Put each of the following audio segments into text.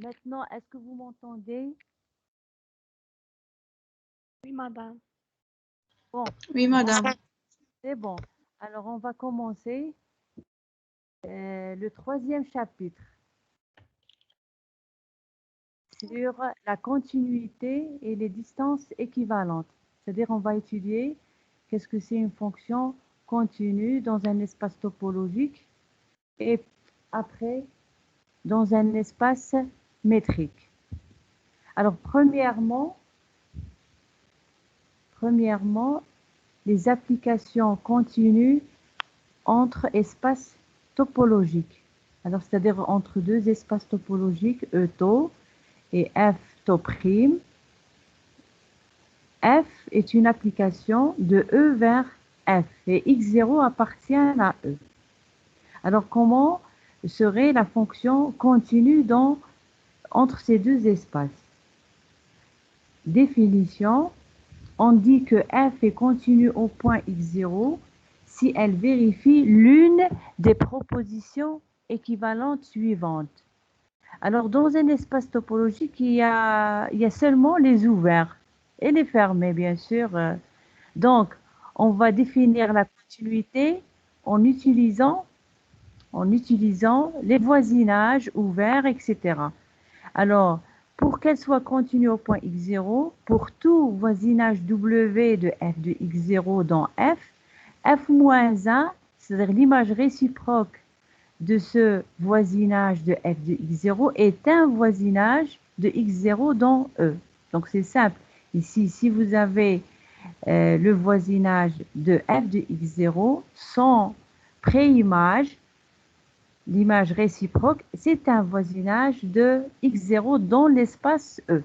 Maintenant, est-ce que vous m'entendez? Oui, madame. Bon, Oui, madame. c'est bon. Alors, on va commencer le troisième chapitre sur la continuité et les distances équivalentes. C'est-à-dire, on va étudier qu'est-ce que c'est une fonction continue dans un espace topologique et après dans un espace métrique. Alors, premièrement, les applications continues entre espaces topologiques. Alors, c'est-à-dire entre deux espaces topologiques, E-tau et F-tau'. F est une application de E vers F et X0 appartient à E. Alors, comment serait la fonction continue entre ces deux espaces? Définition, on dit que F est continue au point X0 si elle vérifie l'une des propositions équivalentes suivantes. Alors, dans un espace topologique, il y a seulement les ouverts et les fermés, bien sûr. Donc, on va définir la continuité en utilisant les voisinages ouverts, etc. Alors, pour qu'elle soit continue au point x0, pour tout voisinage W de f de x0 dans f, f-1, c'est-à-dire l'image réciproque de ce voisinage de f de x0 est un voisinage de x0 dans E. Donc c'est simple. Ici, si vous avez le voisinage de f de x0 sans préimage, l'image réciproque, c'est un voisinage de x0 dans l'espace E.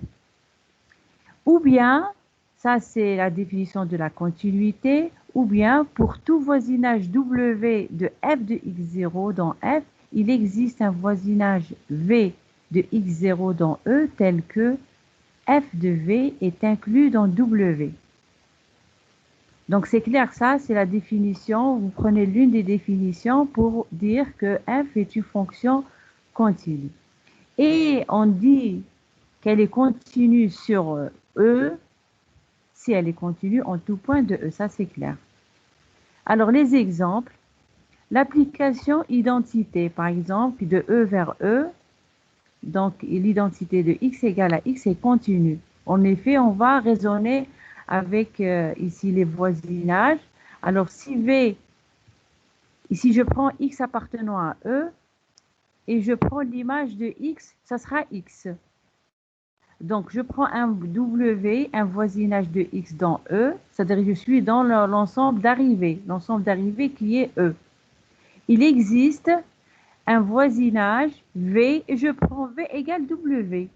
Ou bien, ça c'est la définition de la continuité, ou bien pour tout voisinage W de f de x0 dans F, il existe un voisinage V de x0 dans E tel que f de V est inclus dans W. Donc c'est clair, ça c'est la définition, vous prenez l'une des définitions pour dire que f est une fonction continue. Et on dit qu'elle est continue sur E, si elle est continue en tout point de E, ça c'est clair. Alors les exemples, l'application identité, par exemple, de E vers E, donc l'identité de x égale à x est continue. En effet, on va raisonner avec ici les voisinages. Alors si V, ici je prends x appartenant à E, et je prends l'image de x, ça sera x. Donc je prends un W, un voisinage de x dans E, c'est-à-dire que je suis dans l'ensemble d'arrivée qui est E. Il existe un voisinage V, et je prends V égale W.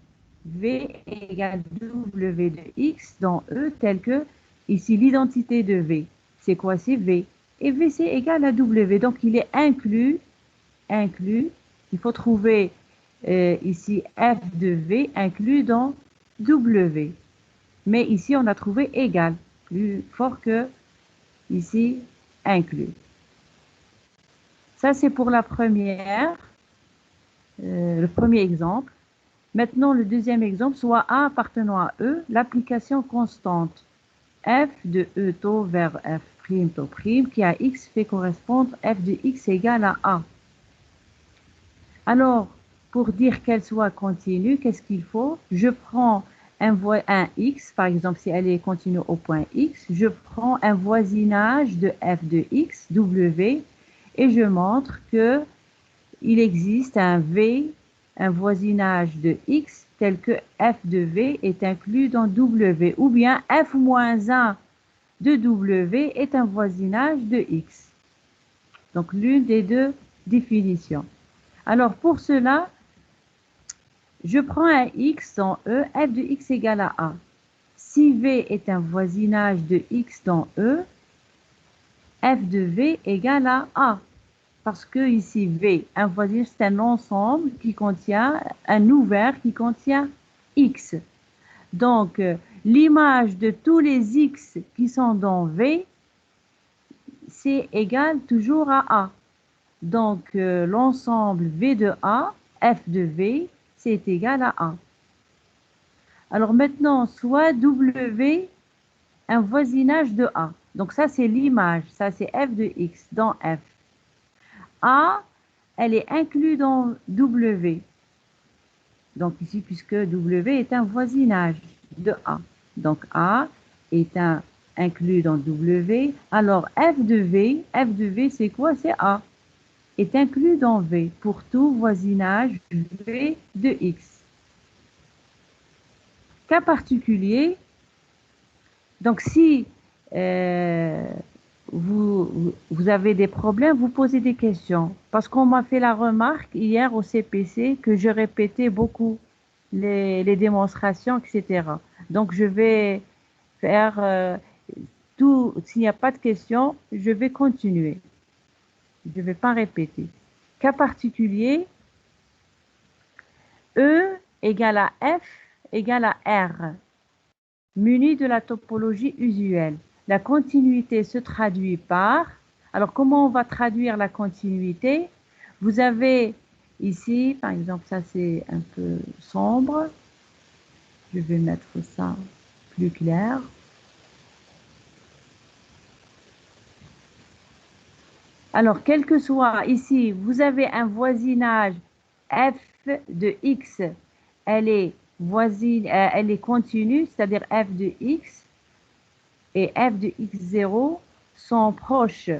V égale W de x dans E, tel que ici l'identité de V. C'est quoi? C'est V. Et V c'est égal à W. Donc il est inclus. Il faut trouver ici f de V inclus dans W. Mais ici on a trouvé égal, plus fort que ici inclus. Ça c'est pour la première. Le premier exemple. Maintenant, le deuxième exemple, soit A appartenant à E, l'application constante f de E tau vers f' tau' qui à x fait correspondre f de x égale à A. Alors, pour dire qu'elle soit continue, qu'est-ce qu'il faut? Je prends un x, par exemple, si elle est continue au point x, je prends un voisinage de f de x, w, et je montre que il existe un V, un voisinage de X tel que f de V est inclus dans W, ou bien f-1 de W est un voisinage de X. Donc l'une des deux définitions. Alors pour cela, je prends un X dans E, f de X égale à A. Si V est un voisinage de X dans E, f de V égale à A. Parce que ici, V, un voisinage, c'est un ensemble qui contient un ouvert qui contient X. Donc, l'image de tous les X qui sont dans V, c'est égal toujours à A. Donc, l'ensemble V de A, F de V, c'est égal à A. Alors maintenant, soit W un voisinage de A. Donc ça, c'est l'image. Ça, c'est f de x dans f. A, elle est inclue dans W. Donc ici, puisque W est un voisinage de A. Donc A est inclus dans W. Alors f de V, c'est quoi? C'est A. Est inclus dans V pour tout voisinage V de X. Cas particulier, donc si vous avez des problèmes, vous posez des questions. Parce qu'on m'a fait la remarque hier au CPC que je répétais beaucoup les démonstrations, etc. Donc je vais faire tout, s'il n'y a pas de questions, je vais continuer. Je ne vais pas répéter. Cas particulier, E égale à F égale à R, muni de la topologie usuelle. La continuité se traduit par... Alors, comment on va traduire la continuité? Vous avez ici, par exemple, ça c'est un peu sombre. Je vais mettre ça plus clair. Alors, quel que soit ici, vous avez un voisinage f de x, elle est voisine, elle est continue, c'est-à-dire f de x et f de x0 sont proches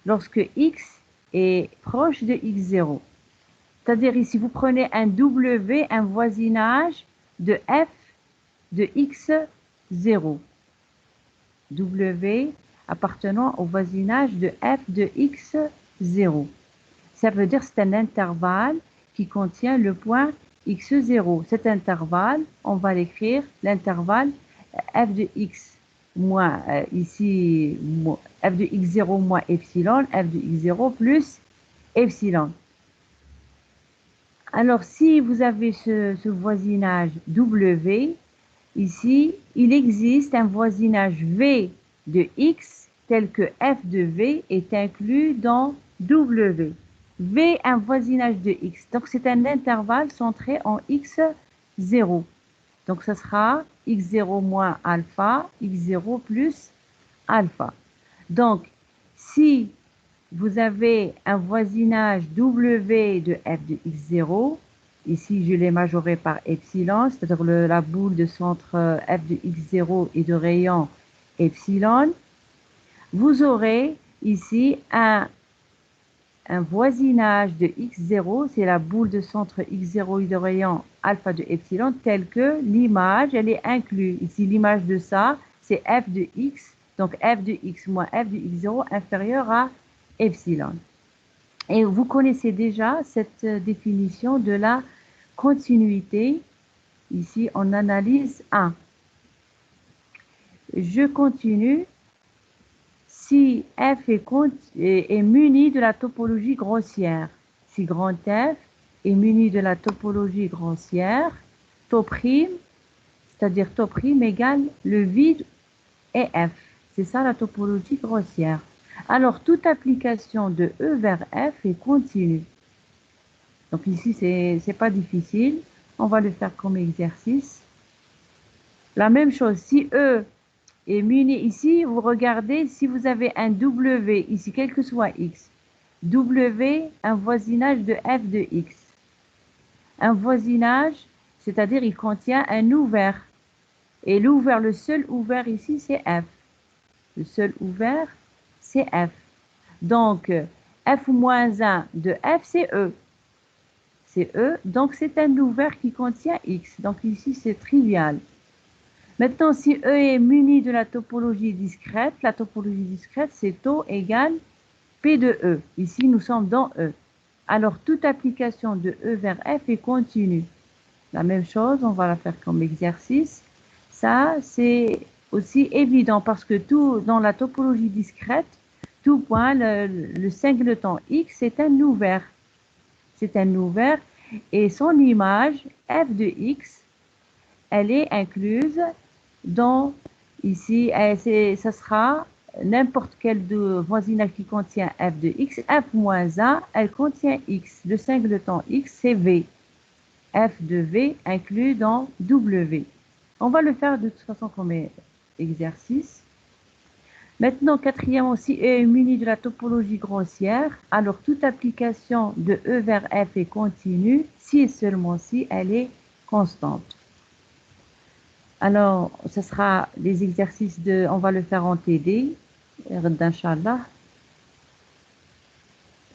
lorsque x est proche de x0. C'est-à-dire ici, vous prenez un w, un voisinage de f de x0. W appartenant au voisinage de f de x0. Ça veut dire que c'est un intervalle qui contient le point x0. Cet intervalle, on va l'écrire l'intervalle f de x moins, ici, f de x0 moins epsilon, f de x0 plus epsilon. Alors, si vous avez ce voisinage W, ici, il existe un voisinage V de X tel que f de V est inclus dans W. V, un voisinage de X. Donc, c'est un intervalle centré en X0. Donc, ce sera X0 moins alpha, X0 plus alpha. Donc, si vous avez un voisinage W de f de x0. Ici, je l'ai majoré par epsilon, c'est-à-dire la boule de centre f de x0 et de rayon epsilon. Vous aurez ici un voisinage de x0, c'est la boule de centre x0 et de rayon alpha de epsilon, tel que l'image, elle est inclue. Ici, l'image de ça, c'est f de x, donc f de x moins f de x0 inférieur à epsilon. Et vous connaissez déjà cette définition de la continuité. Ici, on analyse 1. Je continue. Si f est muni de la topologie grossière, si grand f est muni de la topologie grossière, τ', c'est-à-dire τ' égale le vide et f. C'est ça la topologie grossière. Alors, toute application de E vers F est continue. Donc ici, c'est pas difficile. On va le faire comme exercice. La même chose, si E est muni ici, vous regardez, si vous avez un W ici, quel que soit X, W, un voisinage de F de X. Un voisinage, c'est-à-dire il contient un ouvert. Et l'ouvert, le seul ouvert ici, c'est F. Le seul ouvert, c'est F. Donc, f moins 1 de f, c'est E. C'est E, donc c'est un ouvert qui contient X. Donc ici, c'est trivial. Maintenant, si E est muni de la topologie discrète, la topologie discrète, c'est tau égale P de E. Ici, nous sommes dans E. Alors, toute application de E vers F est continue. La même chose, on va la faire comme exercice. Ça, c'est aussi évident parce que tout dans la topologie discrète, tout point, le singleton X, c'est un ouvert. C'est un ouvert et son image, f de X, elle est incluse dans, ici, ça sera n'importe quel voisinage qui contient f de X. F moins 1, elle contient X. Le singleton X, c'est V. f de v inclus dans w. On va le faire de toute façon comme exercice. Maintenant, quatrième aussi, est muni de la topologie grossière. Alors, toute application de E vers F est continue si et seulement si elle est constante. Alors, ce sera les exercices on va le faire en TD, Inch'Allah.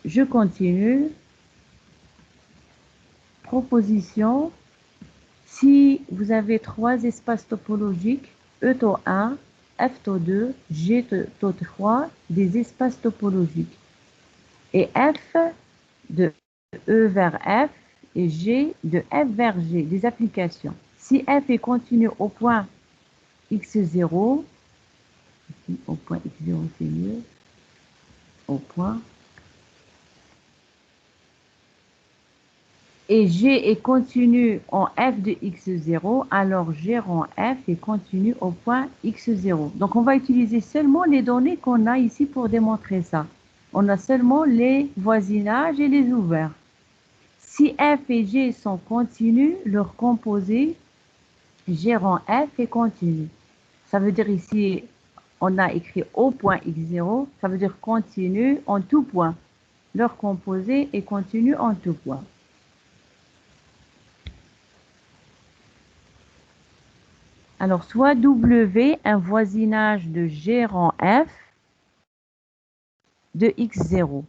Je continue. Proposition. Si vous avez trois espaces topologiques, E taux 1, F taux 2, G taux 3, des espaces topologiques. Et F de E vers F et G de F vers G, des applications. Si F est continu au point x0, ici, au point x0 c'est mieux, au point, et G est continu en F de x0, alors G rend F est continu au point x0. Donc, on va utiliser seulement les données qu'on a ici pour démontrer ça. On a seulement les voisinages et les ouverts. Si F et G sont continus, leur composé, G rend F est continu. Ça veut dire ici, on a écrit au point x0, ça veut dire continu en tout point. Leur composé est continu en tout point. Alors, soit W, un voisinage de G rang F de x0.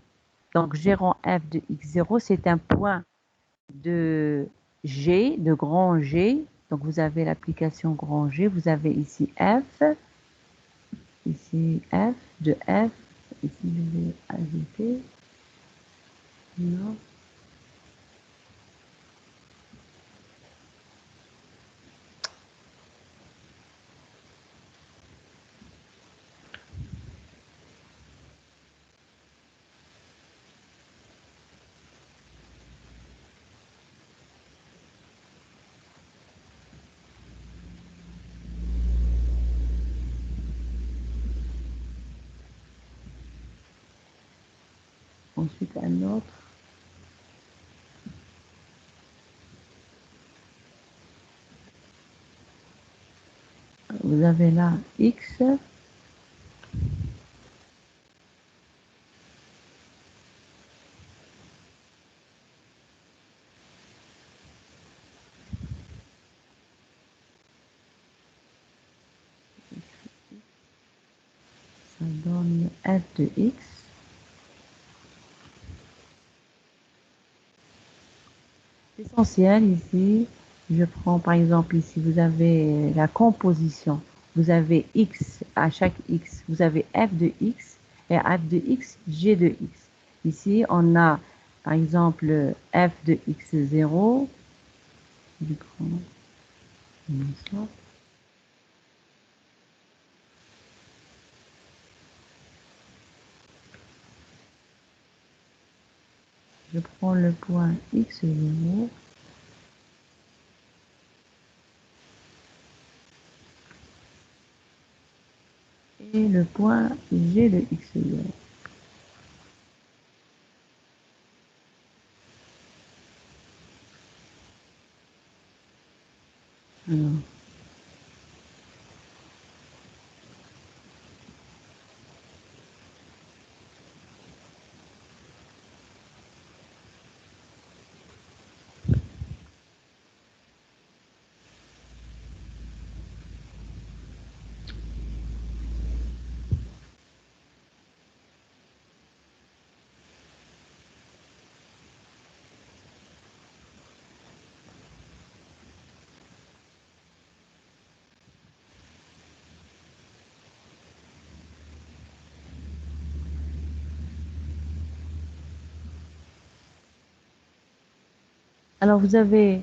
Donc, G rang F de x0, c'est un point de G, de grand G. Donc, vous avez l'application grand G. Vous avez ici F. Ici F de F. Ici, je vais ajouter. Non. Ensuite, un autre. Vous avez là X. Ça donne F de X. L'essentiel ici, je prends par exemple ici, vous avez la composition. Vous avez X, à chaque X, vous avez F de X et F de X, G de X. Ici, on a par exemple F de X0. Je prends ça. Je prends le point x0 et le point g de x0. Alors, vous avez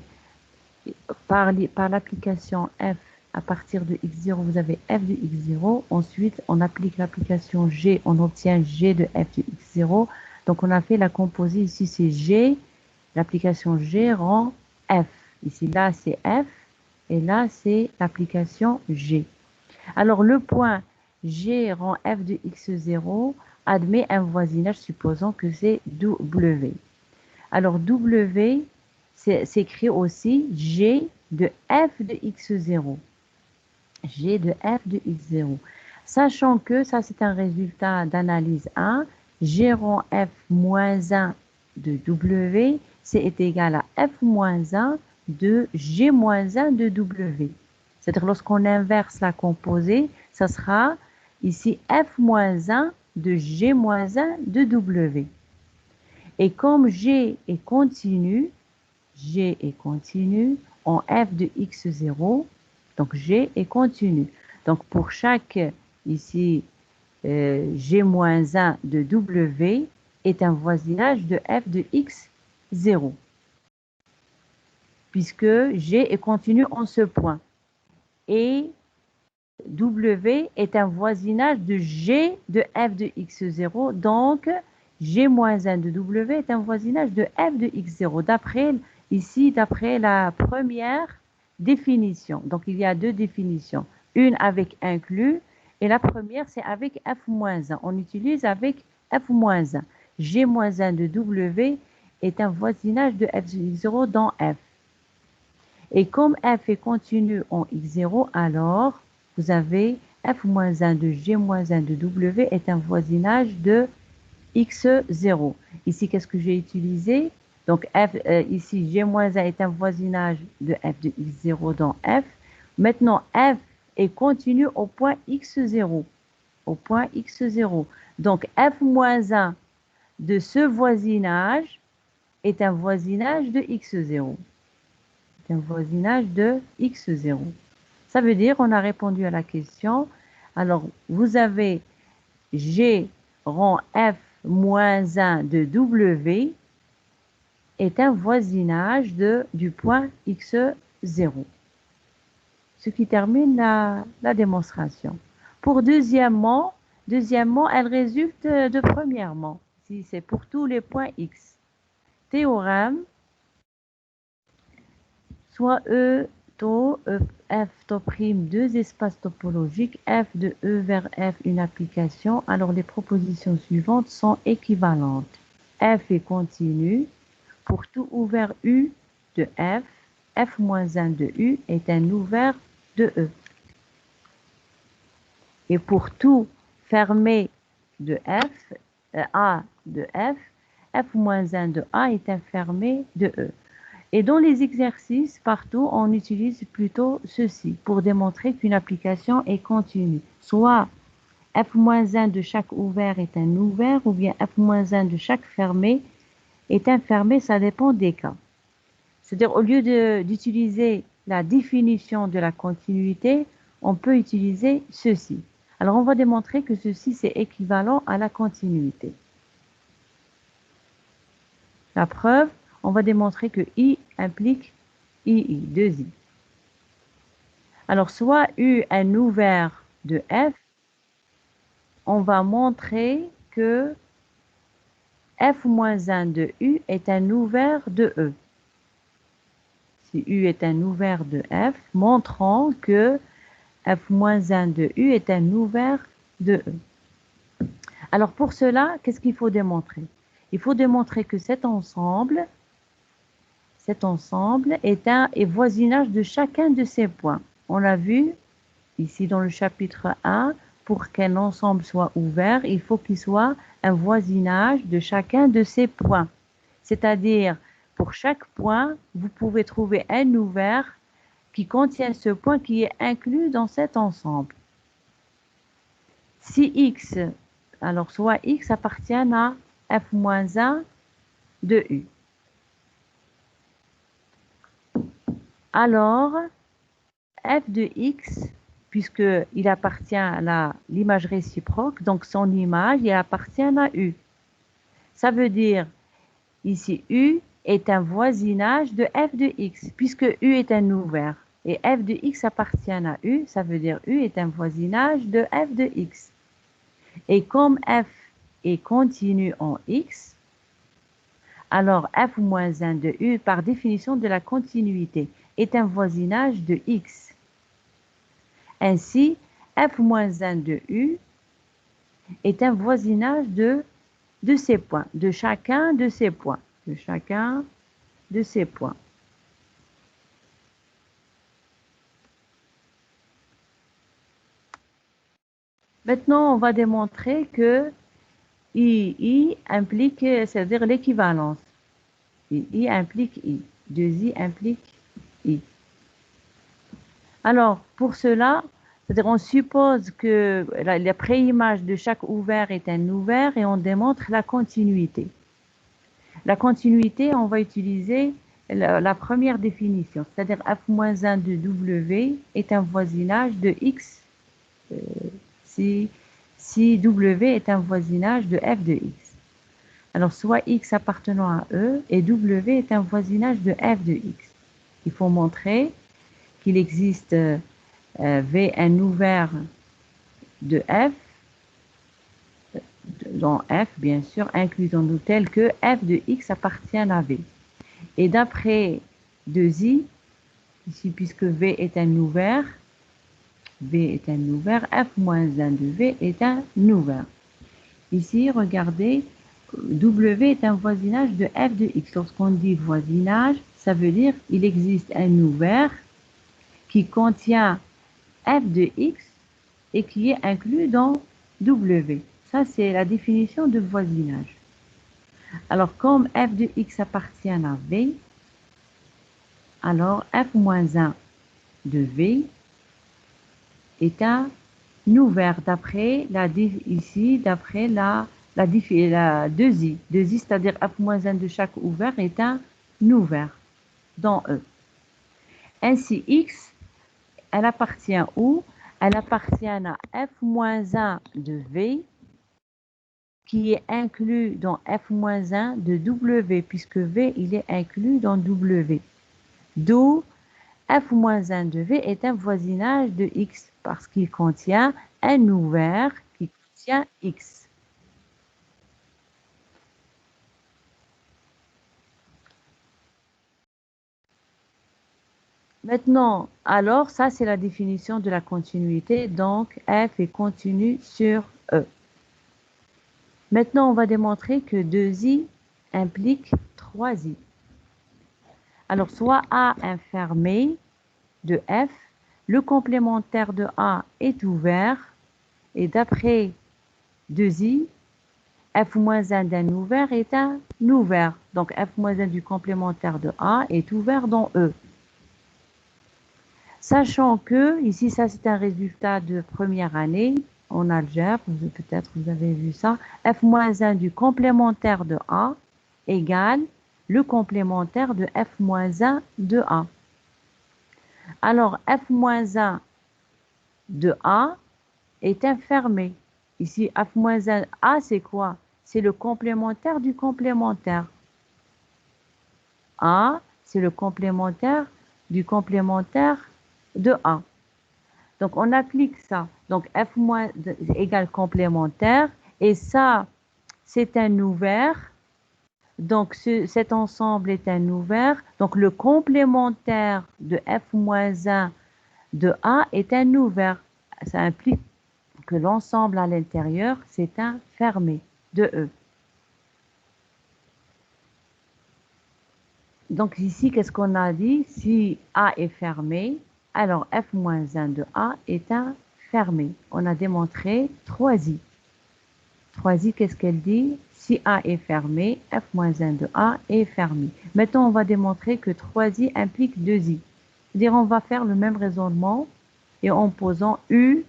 par l'application F à partir de x0, vous avez F de x0. Ensuite, on applique l'application G, on obtient G de F de x0. Donc, on a fait la composée. Ici, c'est G. L'application G rend F. Ici, là, c'est F. Et là, c'est l'application G. Alors, le point G rend F de x0 admet un voisinage, supposons que c'est W. Alors, W, s'écrit aussi G de f de x0. G de f de x0. Sachant que ça, c'est un résultat d'analyse 1, G rond f moins 1 de W, c'est égal à f moins 1 de G moins 1 de W. C'est-à-dire lorsqu'on inverse la composée, ça sera ici f moins 1 de G moins 1 de W. Et comme G est continu en f de x0, donc G est continu. Donc pour chaque, ici, G-1 de W est un voisinage de f de x0, puisque G est continu en ce point. Et W est un voisinage de G de f de x0, donc G-1 de W est un voisinage de f de x0, d'après la première définition. Donc, il y a deux définitions. Une avec inclus et la première, c'est avec f-1. On utilise avec f-1. G-1 de W est un voisinage de f de x0 dans f. Et comme f est continu en x0, alors vous avez f-1 de G-1 de W est un voisinage de x0. Ici, qu'est-ce que j'ai utilisé? Donc, ici, G-1 est un voisinage de f de x0 dans f. Maintenant, f est continu au point x0. Au point x0. Donc, f-1 de ce voisinage est un voisinage de x0. C'est un voisinage de x0. Ça veut dire qu'on a répondu à la question. Alors, vous avez G rond f moins 1 de W est un voisinage du point x0. Ce qui termine la démonstration. Pour deuxièmement, elle résulte de premièrement. Si c'est pour tous les points x. Théorème, soit E tau, F tau prime, deux espaces topologiques, F de E vers F une application. Alors les propositions suivantes sont équivalentes. F est continu. Pour tout ouvert U de F, F-1 de U est un ouvert de E. Et pour tout fermé de F, A de F, F-1 de A est un fermé de E. Et dans les exercices, partout, on utilise plutôt ceci pour démontrer qu'une application est continue. Soit F-1 de chaque ouvert est un ouvert, ou bien F-1 de chaque fermé est un fermé, ça dépend des cas. C'est-à-dire, au lieu d'utiliser la définition de la continuité, on peut utiliser ceci. Alors, on va démontrer que ceci, c'est équivalent à la continuité. La preuve, on va démontrer que I implique II, 2I. Alors, soit U un ouvert de F, on va montrer que F-1 de U est un ouvert de E. Si U est un ouvert de F, montrons que F-1 de U est un ouvert de E. Alors, pour cela, qu'est-ce qu'il faut démontrer? Il faut démontrer que cet ensemble est voisinage de chacun de ces points. On l'a vu ici dans le chapitre 1, pour qu'un ensemble soit ouvert, il faut qu'il soit un voisinage de chacun de ces points. C'est-à-dire, pour chaque point, vous pouvez trouver un ouvert qui contient ce point qui est inclus dans cet ensemble. Si X, alors soit X appartient à F-1 de U. Alors, f de x, puisqu'il appartient à l'image réciproque, donc son image, il appartient à U. Ça veut dire, ici, U est un voisinage de f de x, puisque U est un ouvert. Et f de x appartient à U, ça veut dire U est un voisinage de f de x. Et comme f est continu en x, alors f-1 de U, par définition de la continuité, est un voisinage de x. Ainsi, f-1 de U est un voisinage de ces points, de chacun de ces points, de chacun de ces points. Maintenant, on va démontrer que I implique, c'est-à-dire l'équivalence. I implique I. 2I implique I. Alors, pour cela, c'est-à-dire on suppose que la préimage de chaque ouvert est un ouvert et on démontre la continuité. La continuité, on va utiliser la première définition, c'est-à-dire f-1 de W est un voisinage de X si W est un voisinage de f de X. Alors, soit X appartenant à E et W est un voisinage de f de X. Il faut montrer qu'il existe V un ouvert de f, dans f bien sûr, inclusons-nous tel que f de x appartient à V. Et d'après 2i, ici puisque V est un ouvert, f moins 1 de V est un ouvert. Ici, regardez, W est un voisinage de f de x. Lorsqu'on dit voisinage, ça veut dire qu'il existe un ouvert qui contient f de x et qui est inclus dans W. Ça, c'est la définition de voisinage. Alors, comme f de x appartient à V, alors f moins 1 de V est un ouvert d'après la 2i. 2i, c'est-à-dire f moins 1 de chaque ouvert est un ouvert dans E. Ainsi, x, elle appartient où? Elle appartient à f moins 1 de V qui est inclus dans f-1 de W, puisque V, il est inclus dans W. D'où f-1 de V est un voisinage de X, parce qu'il contient un ouvert qui contient X. Maintenant, alors, ça, c'est la définition de la continuité. Donc, F est continu sur E. Maintenant, on va démontrer que 2i implique 3i. Alors, soit A infermé de F, le complémentaire de A est ouvert, et d'après 2i, f-1 d'un ouvert est un ouvert. Donc, f-1 du complémentaire de A est ouvert dans E. Sachant que, ici, ça c'est un résultat de première année en algèbre, peut-être vous avez vu ça, f-1 du complémentaire de A égale le complémentaire de f-1 de A. Alors, f-1 de A est infermé. Ici, f-1 A, c'est quoi? C'est le complémentaire du complémentaire. A, c'est le complémentaire du complémentaire de A. Donc, on applique ça. Donc, f- égale complémentaire. Et ça, c'est un ouvert. Donc, cet ensemble est un ouvert. Donc, le complémentaire de f-1 de A est un ouvert. Ça implique que l'ensemble à l'intérieur, c'est un fermé de E. Donc ici, qu'est-ce qu'on a dit? Si A est fermé, alors f-1 de A est un fermé. On a démontré 3i. 3i, qu'est-ce qu'elle dit? Si A est fermé, f-1 de A est fermé. Maintenant, on va démontrer que 3i implique 2i. C'est-à-dire, on va faire le même raisonnement et en posant U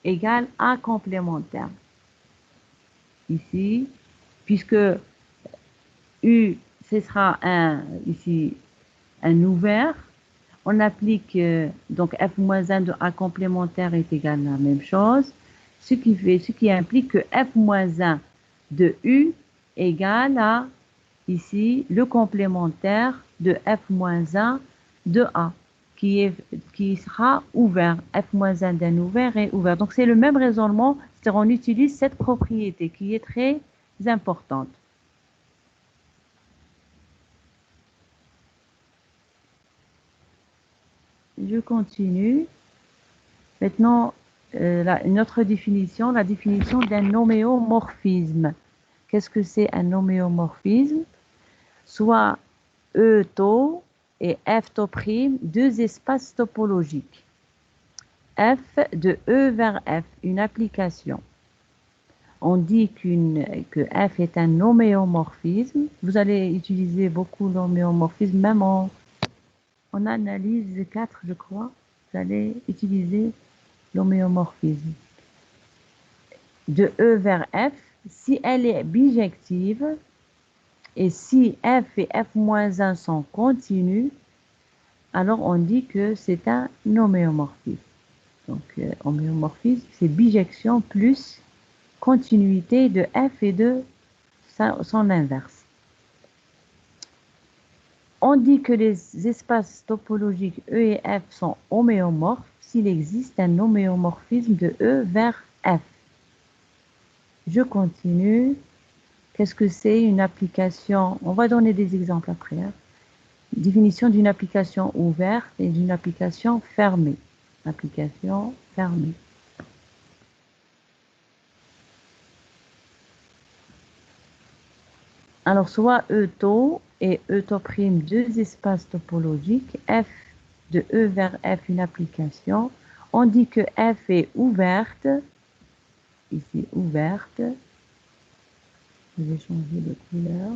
égale A complémentaire. Ici, puisque U, ce sera ici un ouvert, on applique donc f-1 de A complémentaire est égal à la même chose, ce qui implique que f-1 de U égale à ici le complémentaire de f-1 de A qui sera ouvert. f-1 d'un ouvert est ouvert. Donc c'est le même raisonnement, c'est-à-dire on utilise cette propriété qui est très importante. Je continue. Maintenant, une autre définition, la définition d'un homéomorphisme. Qu'est-ce que c'est un homéomorphisme? Soit E tau et F tau prime, deux espaces topologiques. F de E vers F, une application. On dit que F est un homéomorphisme. Vous allez utiliser beaucoup l'homéomorphisme, même en analyse 4, je crois. Vous allez utiliser l'homéomorphisme de E vers F si elle est bijective et si F et F-1 sont continus, alors on dit que c'est un homéomorphisme. Donc, homéomorphisme, c'est bijection plus continuité de F et de son inverse. On dit que les espaces topologiques E et F sont homéomorphes s'il existe un homéomorphisme de E vers F. Je continue. Qu'est-ce que c'est une application? On va donner des exemples après. Hein. Définition d'une application ouverte et d'une application fermée. Application fermée. Alors, soit E-tau et E-tau', deux espaces topologiques, F de E vers F, une application. On dit que F est ouverte, ici ouverte. Je vais changer de couleur.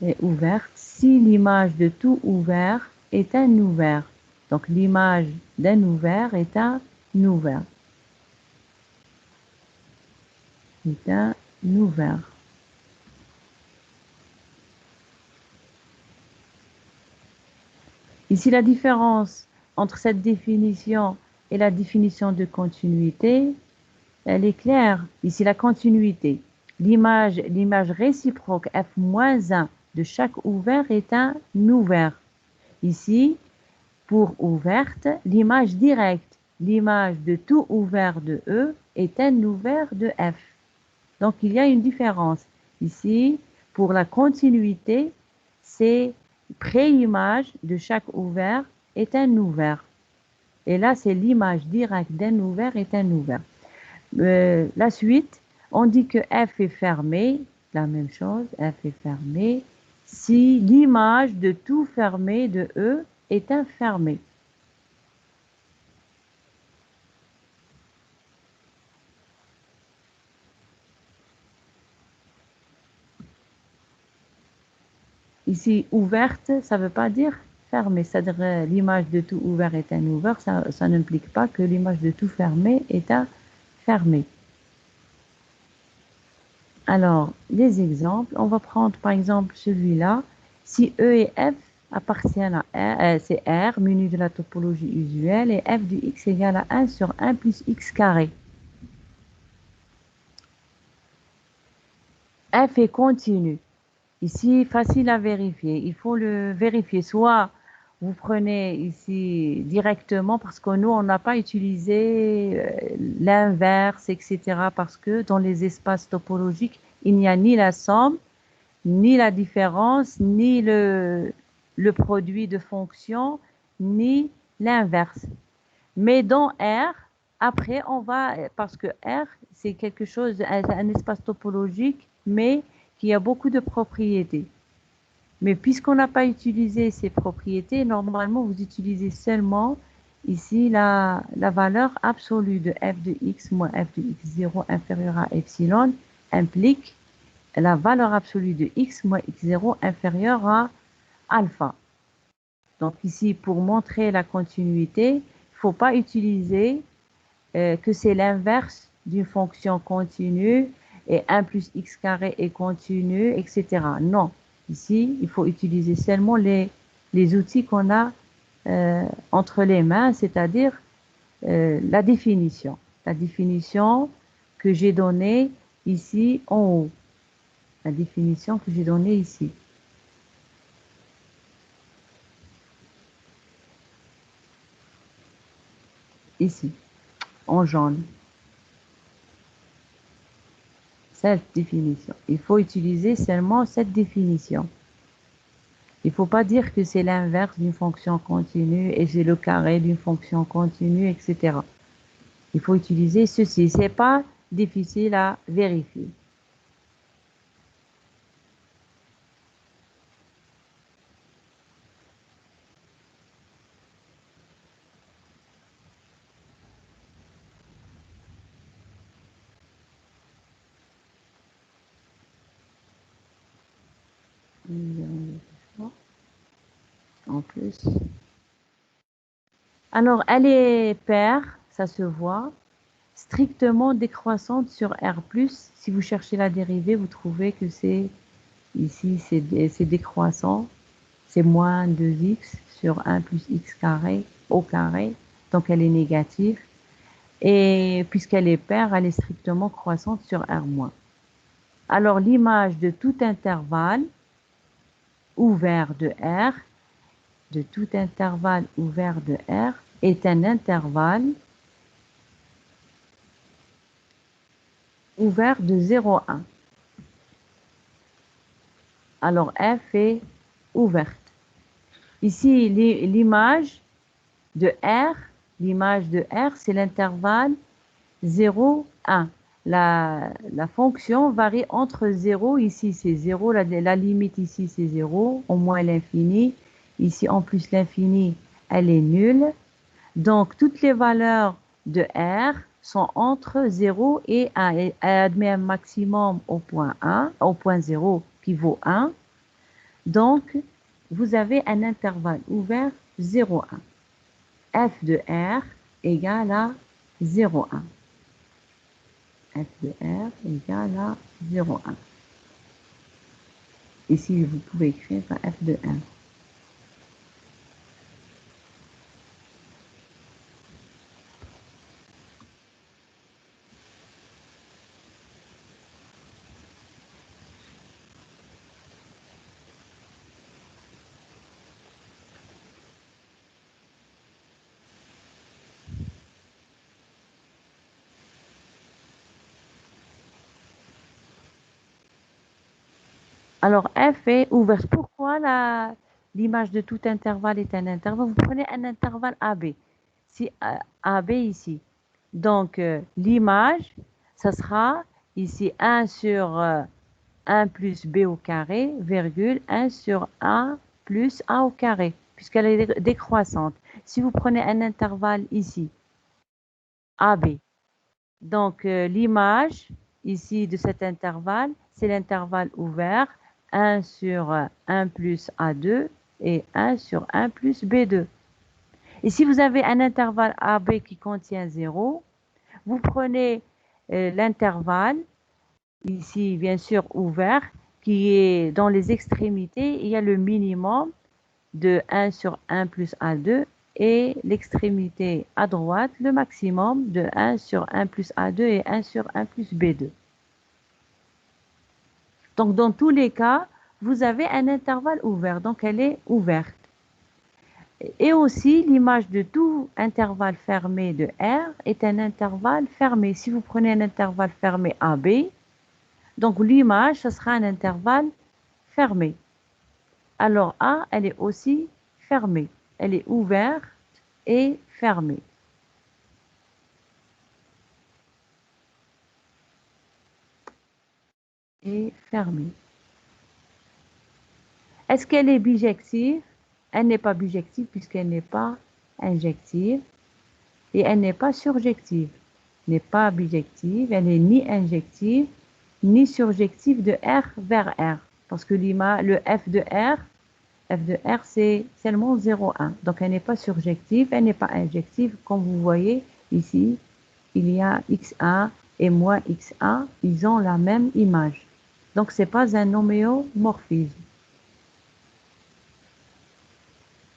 Est ouverte si l'image de tout ouvert est un ouvert. Donc, l'image d'un ouvert est un ouvert. Est un ouvert. Ici, la différence entre cette définition et la définition de continuité, elle est claire. Ici, la continuité. L'image réciproque F-1 de chaque ouvert est un ouvert. Ici, pour ouverte, l'image directe, l'image de tout ouvert de E est un ouvert de F. Donc, il y a une différence. Ici, pour la continuité, c'est pré-image de chaque ouvert est un ouvert. Et là, c'est l'image directe d'un ouvert est un ouvert. La suite, on dit que F est fermé, la même chose, F est fermé, si l'image de tout fermé de E est un fermé. Ici, ouverte, ça ne veut pas dire fermée. C'est-à-dire l'image de tout ouvert est un ouvert. Ça n'implique pas que l'image de tout fermé est un fermé. Alors, les exemples, on va prendre par exemple celui-là. Si E et F appartiennent à R, c'est R, menu de la topologie usuelle, et F de X égale à 1 sur 1 plus X carré. F est continu. Ici, facile à vérifier. Il faut le vérifier. Soit vous prenez ici directement parce que nous, on n'a pas utilisé l'inverse, etc. Parce que dans les espaces topologiques, il n'y a ni la somme, ni la différence, ni le produit de fonction, ni l'inverse. Mais dans R, après, on va, parce que R, c'est quelque chose, un espace topologique, mais qui a beaucoup de propriétés. Mais puisqu'on n'a pas utilisé ces propriétés, normalement, vous utilisez seulement ici la valeur absolue de f de x moins f de x0 inférieur à epsilon implique la valeur absolue de x moins x0 inférieure à alpha. Donc ici, pour montrer la continuité, il ne faut pas utiliser que c'est l'inverse d'une fonction continue et 1 plus x carré est continu, etc. Non, ici, il faut utiliser seulement les outils qu'on a entre les mains, c'est-à-dire la définition. La définition que j'ai donnée ici en haut. La définition que j'ai donnée ici. Ici, en jaune. Cette définition. Il faut utiliser seulement cette définition. Il ne faut pas dire que c'est l'inverse d'une fonction continue et c'est le carré d'une fonction continue, etc. Il faut utiliser ceci. Ce n'est pas difficile à vérifier. En plus. Alors, elle est paire, ça se voit, strictement décroissante sur R+. Si vous cherchez la dérivée, vous trouvez que c'est ici, c'est décroissant. C'est moins 2x sur 1 plus x carré au carré. Donc, elle est négative. Et puisqu'elle est paire, elle est strictement croissante sur R-. Alors, l'image de tout intervalle ouvert de tout intervalle ouvert de R, est un intervalle ouvert de 0 à 1. Alors, F est ouverte. Ici, l'image de R, c'est l'intervalle 0, 1. La fonction varie entre 0, ici c'est 0, la limite ici c'est 0, au moins l'infini. Ici, en plus l'infini, elle est nulle. Donc, toutes les valeurs de R sont entre 0 et 1. Et elle admet un maximum au point 1, au point 0 qui vaut 1. Donc, vous avez un intervalle ouvert 0, 1. F de R égale à 0, 1. F de R égale à 0, 1. Ici, vous pouvez écrire F de R. Alors, F est ouverte. Pourquoi l'image de tout intervalle est un intervalle? Vous prenez un intervalle AB. Si AB ici. Donc, l'image, ça sera ici 1 sur 1 plus B au carré, virgule 1 sur A plus A au carré, puisqu'elle est décroissante. Si vous prenez un intervalle ici, AB, donc l'image ici de cet intervalle, c'est l'intervalle ouvert 1 sur 1 plus A2 et 1 sur 1 plus B2. Et si vous avez un intervalle AB qui contient 0, vous prenez l'intervalle, ici bien sûr ouvert, qui est dans les extrémités, il y a le minimum de 1 sur 1 plus A2 et l'extrémité à droite, le maximum de 1 sur 1 plus A2 et 1 sur 1 plus B2. Donc, dans tous les cas, vous avez un intervalle ouvert, donc elle est ouverte. Et aussi, l'image de tout intervalle fermé de R est un intervalle fermé. Si vous prenez un intervalle fermé AB, donc l'image, ce sera un intervalle fermé. Alors A, elle est aussi fermée. Elle est ouverte et fermée. Et fermée. Est-ce qu'elle est bijective? Elle n'est pas bijective puisqu'elle n'est pas injective. Et elle n'est pas surjective. N'est pas bijective, elle n'est ni injective, ni surjective de R vers R. Parce que le F de R, c'est seulement 0,1. Donc, elle n'est pas surjective, elle n'est pas injective. Comme vous voyez ici, il y a XA et moins XA, ils ont la même image. Donc, ce n'est pas un homéomorphisme.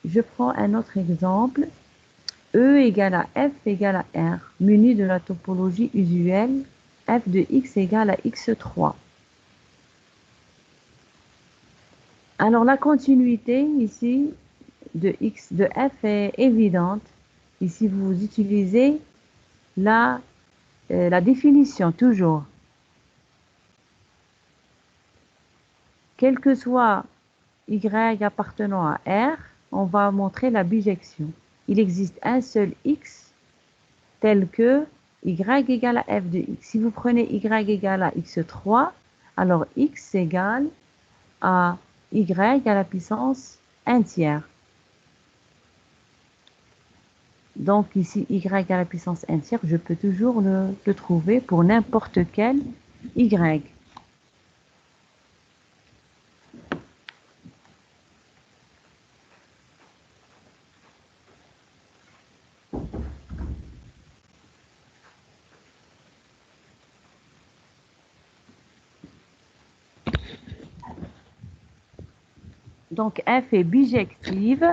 Je prends un autre exemple. E égale à F égale à R, muni de la topologie usuelle, F de X égale à X3. Alors, la continuité ici de F est évidente. Ici, vous utilisez la définition, toujours. Quel que soit Y appartenant à R, on va montrer la bijection. Il existe un seul X tel que Y égale à F de X. Si vous prenez Y égale à X3, alors X égale à Y à la puissance 1 tiers. Donc ici, Y à la puissance 1 tiers, je peux toujours le trouver pour n'importe quel Y. Donc, f est bijective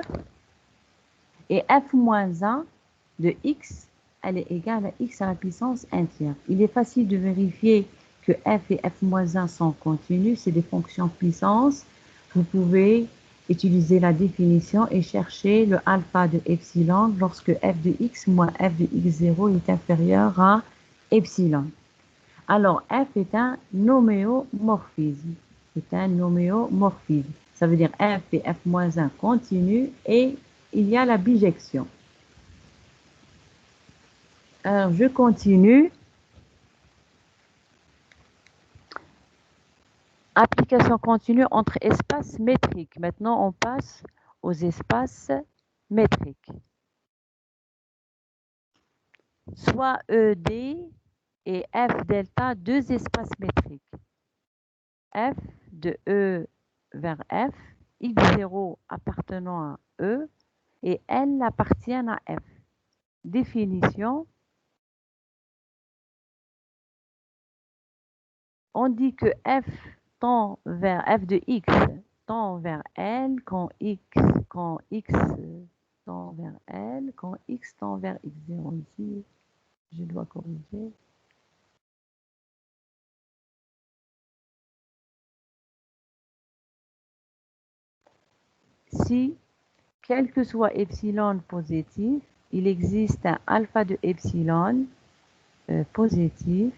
et f moins 1 de x, elle est égale à x à la puissance 1 tiers. Il est facile de vérifier que f et f moins 1 sont continus, c'est des fonctions puissance. Vous pouvez utiliser la définition et chercher le alpha de epsilon lorsque f de x moins f de x0 est inférieur à epsilon. Alors, f est un homéomorphisme. C'est un homéomorphisme. Ça veut dire f et f moins 1 continu et il y a la bijection. Alors, je continue. Application continue entre espaces métriques. Maintenant, on passe aux espaces métriques. Soit ED et F delta, deux espaces métriques. F de E vers F, X0 appartenant à E et L appartiennent à F. Définition. On dit que F tend vers F de X tend vers L quand X tend vers L, quand X tend vers X0 ici. Je dois corriger. Si, quel que soit epsilon positif, il existe un alpha de epsilon positif,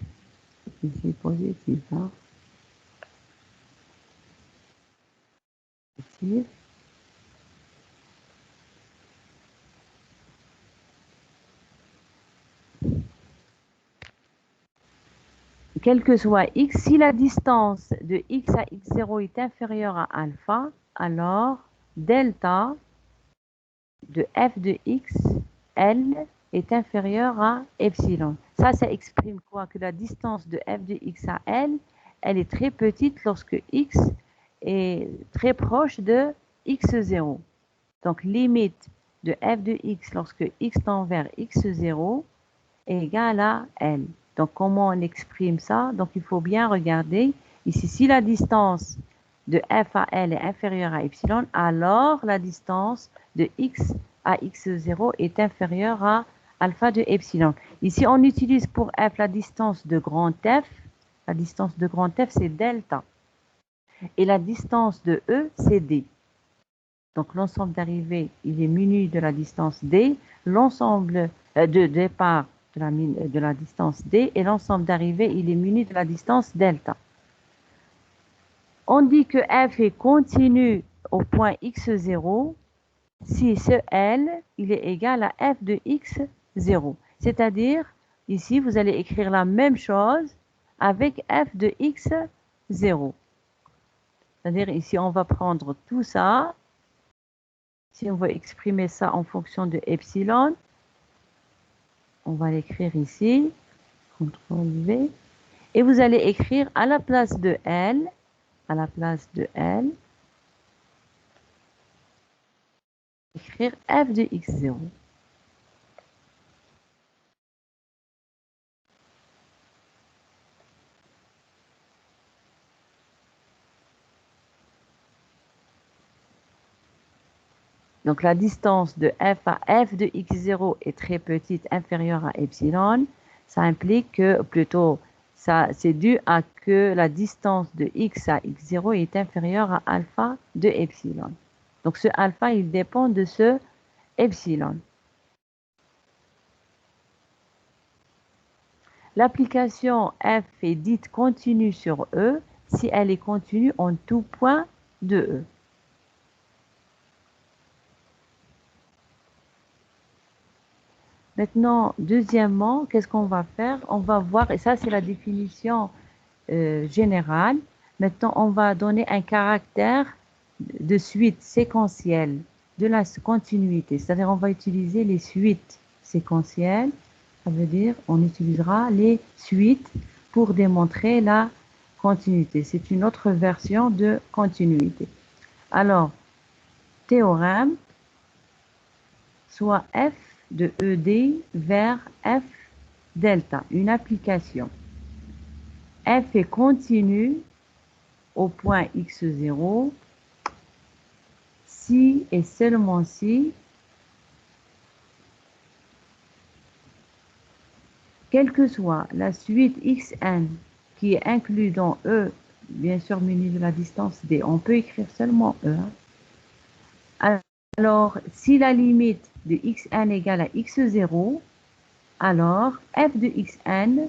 ici positif, hein, positif, quel que soit x, si la distance de x à x0 est inférieure à alpha, alors delta de f de x, L, est inférieur à epsilon. Ça exprime quoi? Que la distance de f de x à L, elle est très petite lorsque x est très proche de x0. Donc, limite de f de x lorsque x tend vers x0 est égale à L. Donc, comment on exprime ça? Donc, il faut bien regarder. Ici, si la distance de f à L est inférieure à epsilon, alors la distance de x à x0 est inférieure à alpha de epsilon. Ici, on utilise pour f la distance de grand F. La distance de grand F, c'est delta. Et la distance de E, c'est D. Donc, l'ensemble d'arrivée, il est muni de la distance D. L'ensemble de départ de la distance D et l'ensemble d'arrivée, il est muni de la distance delta. On dit que f est continu au point x0 si ce L, il est égal à f de x0. C'est-à-dire, ici, vous allez écrire la même chose avec f de x0. C'est-à-dire, ici, on va prendre tout ça. Si on veut exprimer ça en fonction de epsilon, on va l'écrire ici, CTRL V, et vous allez écrire à la place de L, écrire f de x0. Donc la distance de f à f de x0 est très petite, inférieure à epsilon. Ça implique que, plutôt, ça c'est dû à que la distance de x à x0 est inférieure à alpha de epsilon. Donc ce alpha, il dépend de ce epsilon. L'application f est dite continue sur E si elle est continue en tout point de E. Maintenant, deuxièmement, qu'est-ce qu'on va faire? On va voir, et ça c'est la définition générale. Maintenant, on va donner un caractère de suite séquentielle de la continuité. C'est-à-dire, on va utiliser les suites séquentielles. Ça veut dire, on utilisera les suites pour démontrer la continuité. C'est une autre version de continuité. Alors, théorème, soit f de ED vers f delta, une application. F est continu au point x0 si et seulement si, quelle que soit la suite xn qui est inclue dans E, bien sûr muni de la distance D, on peut écrire seulement E. Alors, si la limite de xn égale à x0, alors f de xn,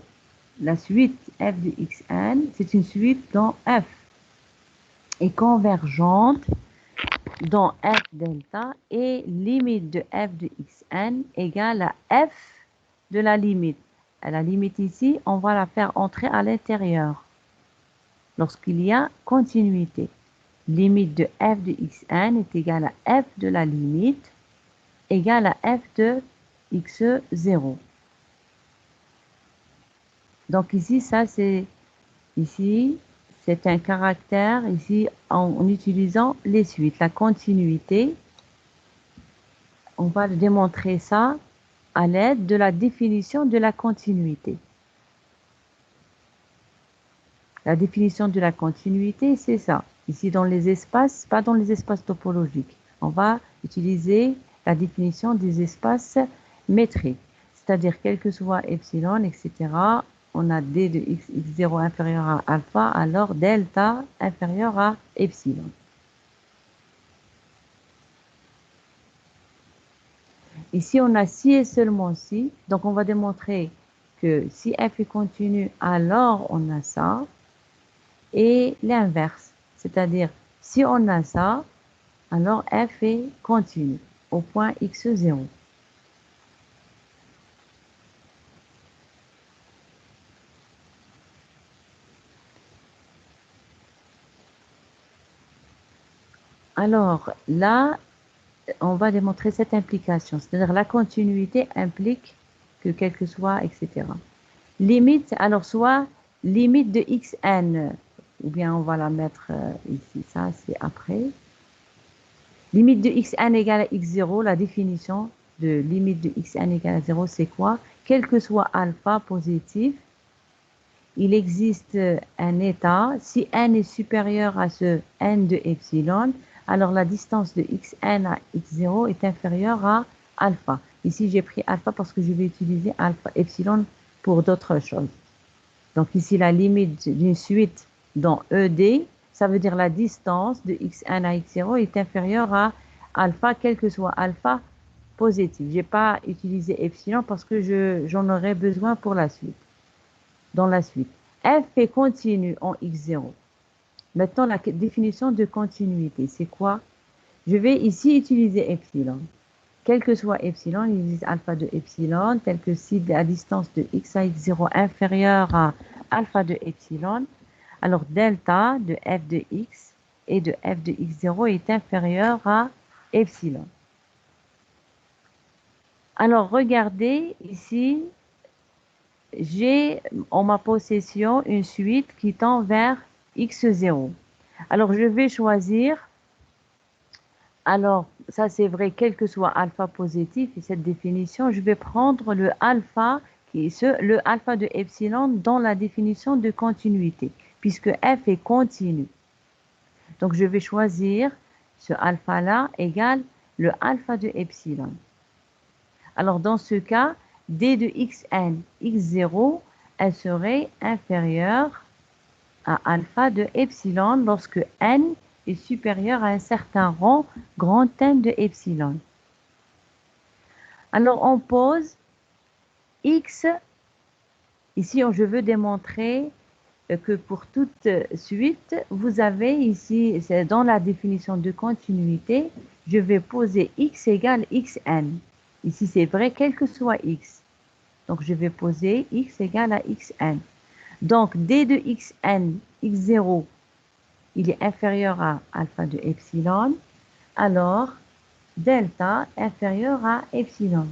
la suite f de xn, c'est une suite dans f et convergente dans f delta et limite de f de xn égale à f de la limite. La limite ici, on va la faire entrer à l'intérieur lorsqu'il y a continuité. Limite de f de xn est égale à f de la limite égale à f de x0. Donc ici, ça c'est ici, c'est un caractère ici en utilisant les suites, la continuité. On va démontrer ça à l'aide de la définition de la continuité. La définition de la continuité, c'est ça. Ici dans les espaces, pas dans les espaces topologiques. On va utiliser la définition des espaces métriques. C'est-à-dire, quel que soit epsilon, etc., on a d de x0 inférieur à alpha, alors delta inférieur à epsilon. Ici, on a si et seulement si. Donc, on va démontrer que si f est continu, alors on a ça. Et l'inverse, c'est-à-dire, si on a ça, alors f est continu au point x0. Alors là, on va démontrer cette implication, c'est-à-dire la continuité implique que quel que soit, etc. Limite, alors soit limite de xn, ou bien on va la mettre ici, ça c'est après. Limite de xn égale à x0, la définition de limite de xn égale à 0, c'est quoi? Quel que soit alpha positif, il existe un état, si n est supérieur à ce n de epsilon, alors la distance de xn à x0 est inférieure à alpha. Ici, j'ai pris alpha parce que je vais utiliser alpha epsilon pour d'autres choses. Donc ici, la limite d'une suite dans ED, ça veut dire la distance de xn à x0 est inférieure à alpha, quel que soit alpha positif. Je n'ai pas utilisé epsilon parce que j'en aurai besoin pour la suite. Dans la suite. F est continu en x0. Maintenant, la définition de continuité, c'est quoi? Je vais ici utiliser epsilon. Quel que soit epsilon, il existe alpha de epsilon, tel que si la distance de x à x0 inférieure à alpha de epsilon, alors delta de f de x et de f de x0 est inférieur à epsilon. Alors, regardez ici, j'ai en ma possession une suite qui tend vers x0. Alors, je vais choisir, alors ça c'est vrai, quel que soit alpha positif, et cette définition, je vais prendre le alpha, le alpha de epsilon dans la définition de continuité, puisque f est continu. Donc, je vais choisir ce alpha-là égale le alpha de epsilon. Alors, dans ce cas, d de xn, x0, elle serait inférieure à alpha de epsilon lorsque n est supérieur à un certain rang grand N de epsilon. Alors, on pose x. Ici, je veux démontrer que pour toute suite, vous avez ici, c'est dans la définition de continuité, je vais poser x égale xn. Ici, c'est vrai, quel que soit x. Donc, je vais poser x égale à xn. Donc, d de xn, x0, il est inférieur à alpha de epsilon. Alors, delta inférieur à epsilon.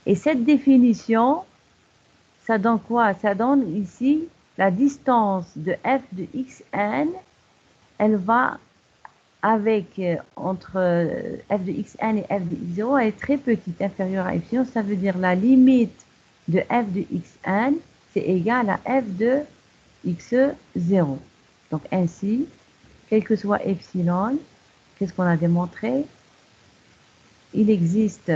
Et cette définition, ça donne quoi? Ça donne ici la distance de f de xn, elle va avec entre f de xn et f de x0, elle est très petite, inférieure à epsilon. Ça veut dire la limite de f de xn, c'est égal à f de x0. Donc ainsi, quel que soit epsilon, qu'est-ce qu'on a démontré? Il existe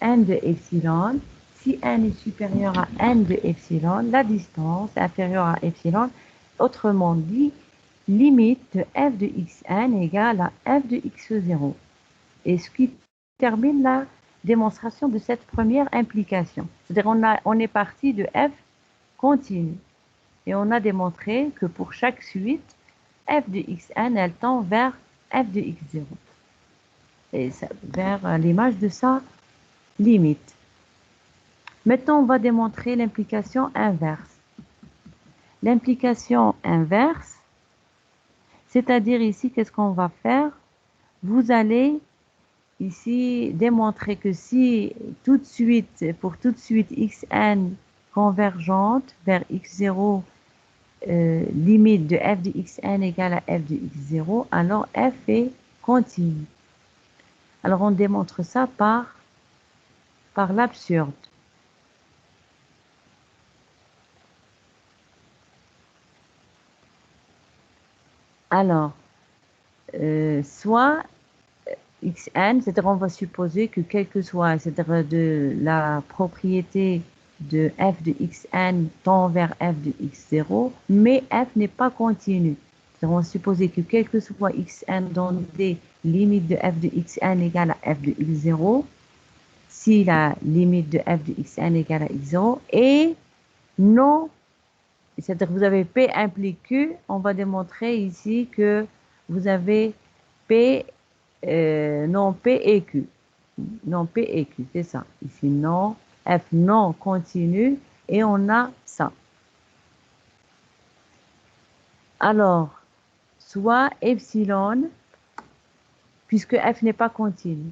n de epsilon. Si n est supérieur à n de epsilon, la distance est inférieure à epsilon. Autrement dit, limite de f de xn égale à f de x0. Et ce qui termine la démonstration de cette première implication. C'est-à-dire on est parti de f continu. Et on a démontré que pour chaque suite, f de xn, elle tend vers f de x0. Et ça, vers l'image de sa limite. Maintenant, on va démontrer l'implication inverse. L'implication inverse, c'est-à-dire ici, qu'est-ce qu'on va faire? Vous allez ici démontrer que si tout de suite, pour toute suite xn convergente vers x0, limite de f de xn égale à f de x0, alors f est continu. Alors on démontre ça par l'absurde. Alors, soit xn, c'est-à-dire on va supposer que quel que soit, c'est-à-dire de la propriété de f de xn tend vers f de x0, mais f n'est pas continu. On va supposer que quel que soit xn dans des limites de f de xn égale à f de x0, si la limite de f de xn égale à x0 est non, c'est-à-dire que vous avez P implique Q, on va démontrer ici que vous avez P, non P et Q. Non P et Q, c'est ça. Ici non, F non continu, et on a ça. Alors, soit epsilon, puisque F n'est pas continu,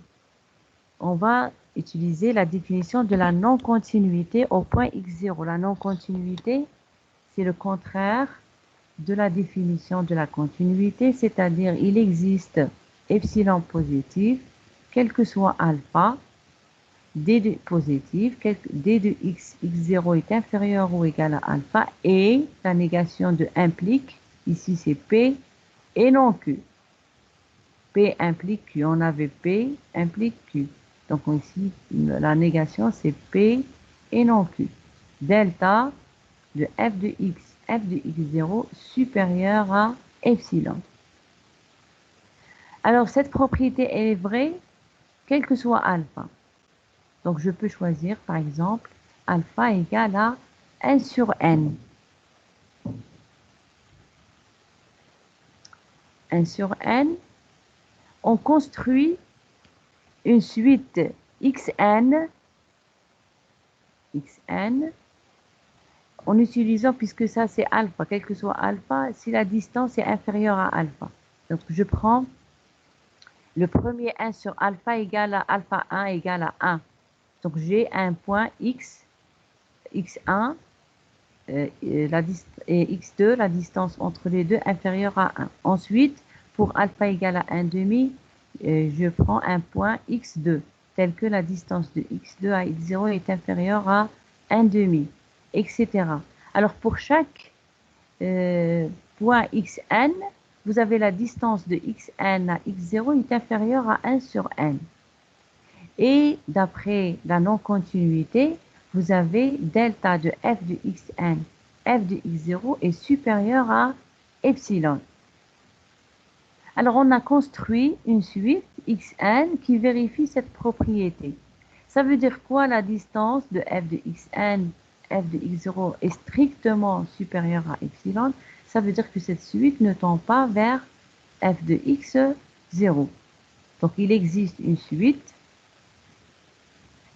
on va utiliser la définition de la non-continuité au point x0. La non-continuité, c'est le contraire de la définition de la continuité, c'est-à-dire il existe epsilon positif, quel que soit alpha, d de positif, d de x0 est inférieur ou égal à alpha, et la négation de implique, ici c'est P et non Q. P implique Q, on avait P implique Q. Donc ici, la négation c'est P et non Q. Delta de f de x, f de x0 supérieur à epsilon. Alors cette propriété elle est vraie, quel que soit alpha. Donc je peux choisir par exemple alpha égale à 1 sur n. 1 sur n, on construit une suite xn en utilisant, puisque ça c'est alpha, quel que soit alpha, si la distance est inférieure à alpha. Donc je prends le premier 1 sur alpha égale à alpha 1 égale à 1. Donc j'ai un point x, x1 et x2, la distance entre les deux inférieure à 1. Ensuite, pour alpha égale à 1 demi, je prends un point x2, tel que la distance de x2 à x0 est inférieure à 1 demi, etc. Alors pour chaque point xn, vous avez la distance de xn à x0 est inférieure à 1 sur n. Et d'après la non-continuité, vous avez delta de f de xn, f de x0 est supérieur à epsilon. Alors on a construit une suite xn qui vérifie cette propriété. Ça veut dire quoi? La distance de f de xn, f de x0 est strictement supérieure à epsilon. Ça veut dire que cette suite ne tend pas vers f de x0. Donc il existe une suite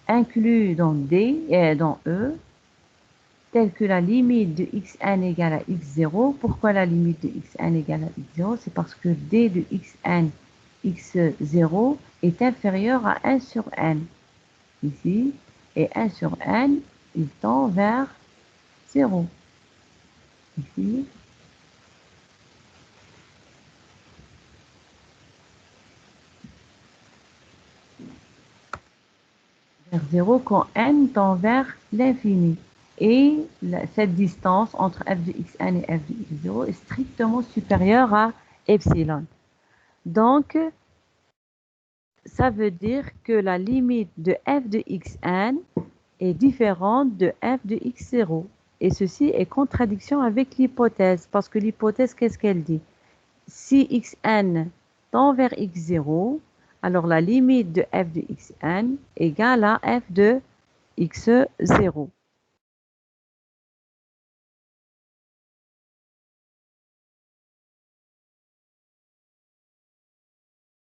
inclus dans D et dans E, telle que la limite de xn égale à x0. Pourquoi la limite de xn égale à x0? C'est parce que D de xn, x0 est inférieur à 1 sur n, ici, et 1 sur n, il tend vers 0, ici. Vers 0 quand n tend vers l'infini. Et cette distance entre f de xn et f de x0 est strictement supérieure à epsilon. Donc, ça veut dire que la limite de f de xn est différente de f de x0. Et ceci est contradiction avec l'hypothèse, parce que l'hypothèse, qu'est-ce qu'elle dit? Si xn tend vers x0, alors la limite de f de xn égale à f de x0.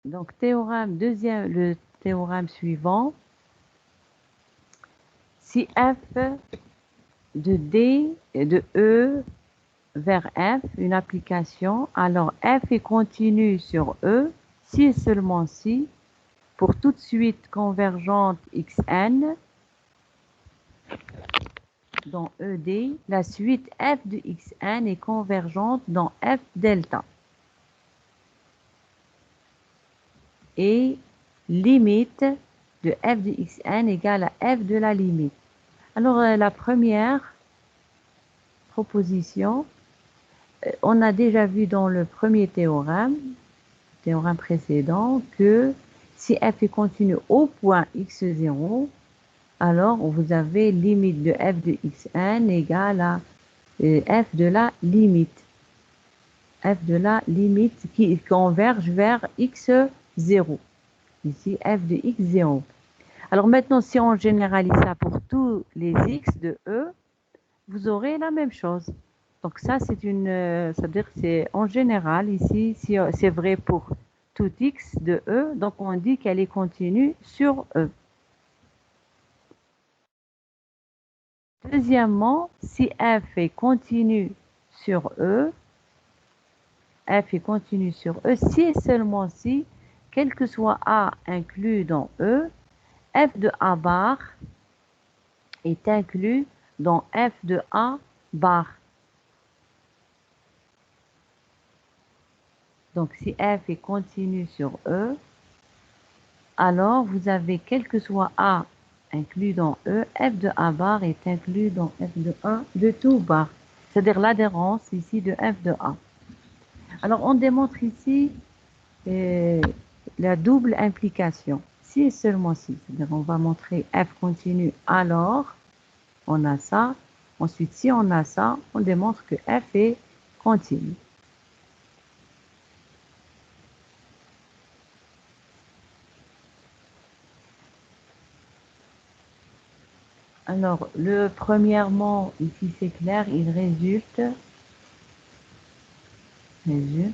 Donc, le théorème suivant, si f de D et de E vers F, une application, alors F est continu sur E, si et seulement si, pour toute suite convergente Xn, dans ED, la suite F de Xn est convergente dans F delta. Et limite de F de Xn égale à F de la limite. Alors, la première proposition, on a déjà vu dans le premier théorème précédent, que si f est continu au point x0, alors vous avez limite de f de xn égale à f de la limite. F de la limite qui converge vers x0. Ici, f de x0. Alors maintenant, si on généralise ça pour tous les x de E, vous aurez la même chose. Donc ça, c'est-à-dire que c'est en général ici, si c'est vrai pour tout x de E, donc on dit qu'elle est continue sur E. Deuxièmement, si f est continu sur E, f est continu sur E, si et seulement si, quel que soit A inclus dans E, f de A bar est inclus dans f de A bar. Donc, si f est continu sur E, alors vous avez, quel que soit A inclus dans E, f de A bar est inclus dans f de A de tout bar. C'est-à-dire l'adhérence ici de f de A. Alors, on démontre ici la double implication. Si et seulement si. C'est-à-dire, on va montrer f continu, alors on a ça. Ensuite, si on a ça, on démontre que f est continu. Alors, premièrement, ici c'est clair, il résulte du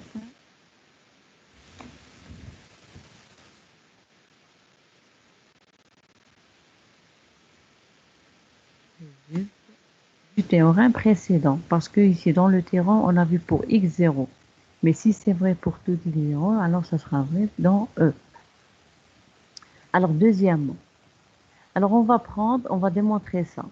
théorème précédent. Parce que ici, dans le théorème, on a vu pour x0. Mais si c'est vrai pour tout x0, alors ça sera vrai dans E. Alors, deuxièmement, alors on va démontrer ça.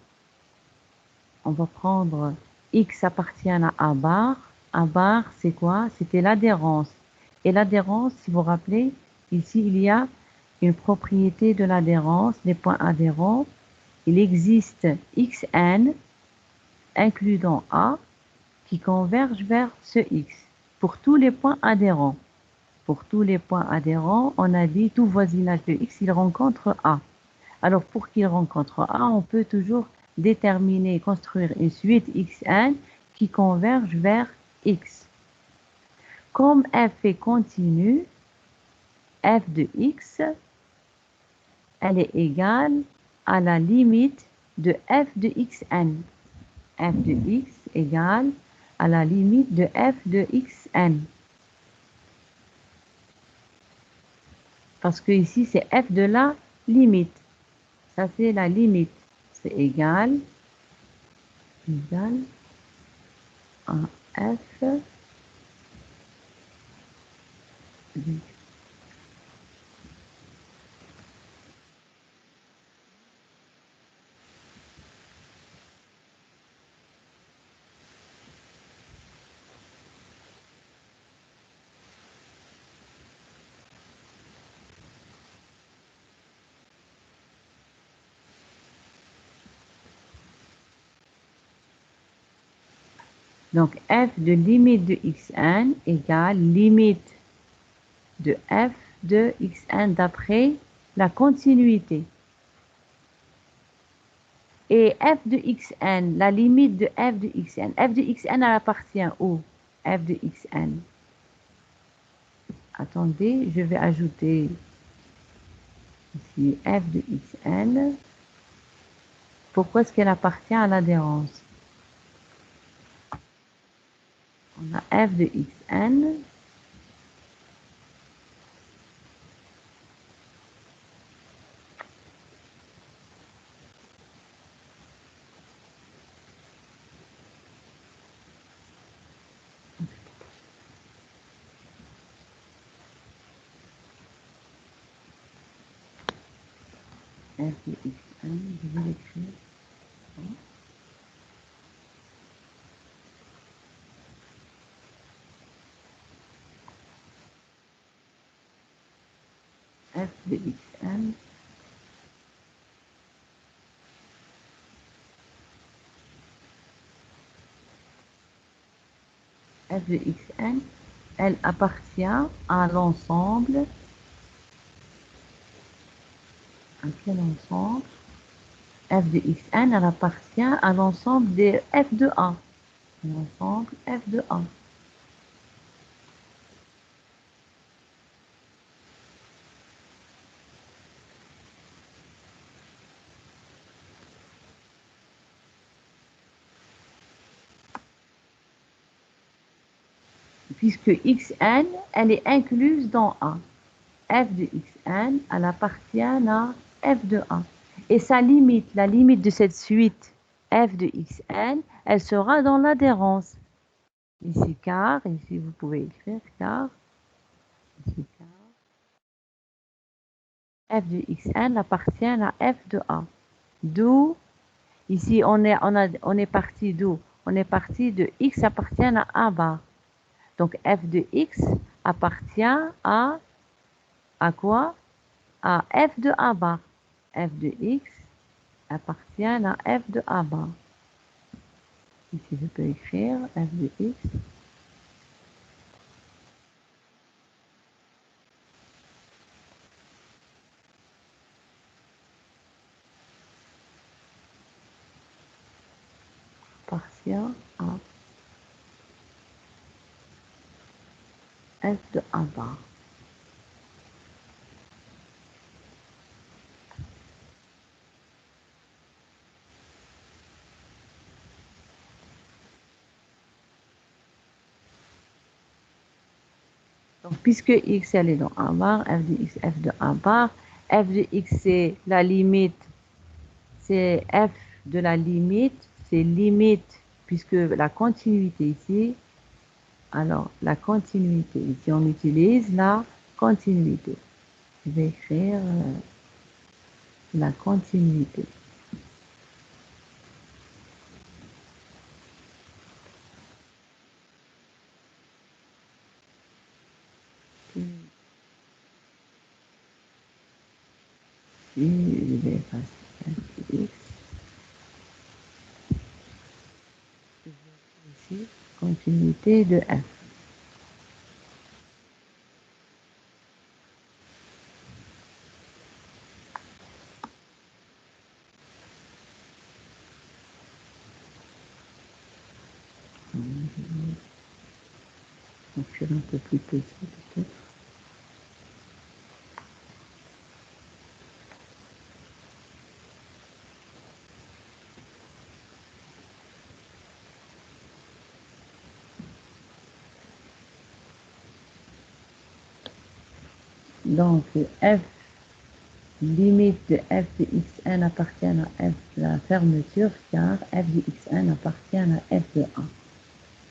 On va prendre x appartient à A bar. A bar, c'est quoi? C'était l'adhérence. Et l'adhérence, si vous vous rappelez, ici, il y a une propriété de l'adhérence, des points adhérents. Il existe xn, inclus dans A, qui converge vers ce x, pour tous les points adhérents. Pour tous les points adhérents, on a dit tout voisinage de x, il rencontre A. Alors, pour qu'il rencontre A, on peut toujours déterminer, construire une suite xn qui converge vers x. Comme f est continue, f de x, elle est égale à la limite de f de xn. F de x égale à la limite de f de xn. Parce que ici, c'est f de la limite. Ça, c'est la limite. C'est égal à f de. Donc, f de limite de xn égale limite de f de xn d'après la continuité. Et f de xn, la limite de f de xn. F de xn, elle appartient où? F de xn. Attendez, je vais ajouter ici f de xn. Pourquoi est-ce qu'elle appartient à l'adhérence? On a f de xn. F de xn, je vais l'écrire. F de xn. F de xn, elle appartient à l'ensemble. À quel ensemble? F de xn, elle appartient à l'ensemble des f de a. L'ensemble f de a. Puisque xn, elle est incluse dans a. F de xn, elle appartient à f de a. Et sa limite, la limite de cette suite f de xn, elle sera dans l'adhérence. Ici car, ici vous pouvez écrire car, ici car, f de xn appartient à f de a. D'où, ici on est parti d'où? On est parti de x appartient à a bar. Donc f de x appartient à quoi? À f de a bar. F de x appartient à f de a bar. Ici, je peux écrire f de x appartient à f de a bar. Donc, puisque x, elle est dans a bar, f de x, f de a bar, f de x, c'est la limite, c'est f de la limite, c'est limite, puisque la continuité ici, alors la continuité, ici on utilise la continuité. Je vais écrire la continuité. Ici, je vais effacer f de x. Ici, continuité de f. Donc, je vais un peu plus petit peut-être. Donc, f limite de f de xn appartient à f de la fermeture car f de xn appartient à f de a.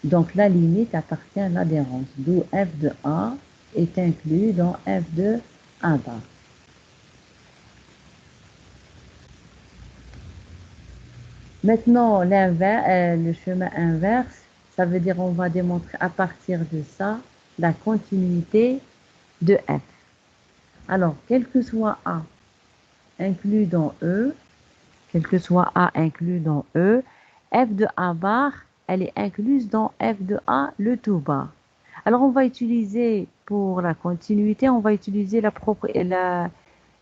Donc, la limite appartient à l'adhérence, d'où f de a est inclus dans f de a bar. Maintenant, le chemin inverse, ça veut dire on va démontrer à partir de ça la continuité de f. Alors, quel que soit a inclus dans e, quel que soit a inclus dans e, f de a bar, elle est incluse dans f de a le tout bar. Alors, on va utiliser, pour la continuité, on va utiliser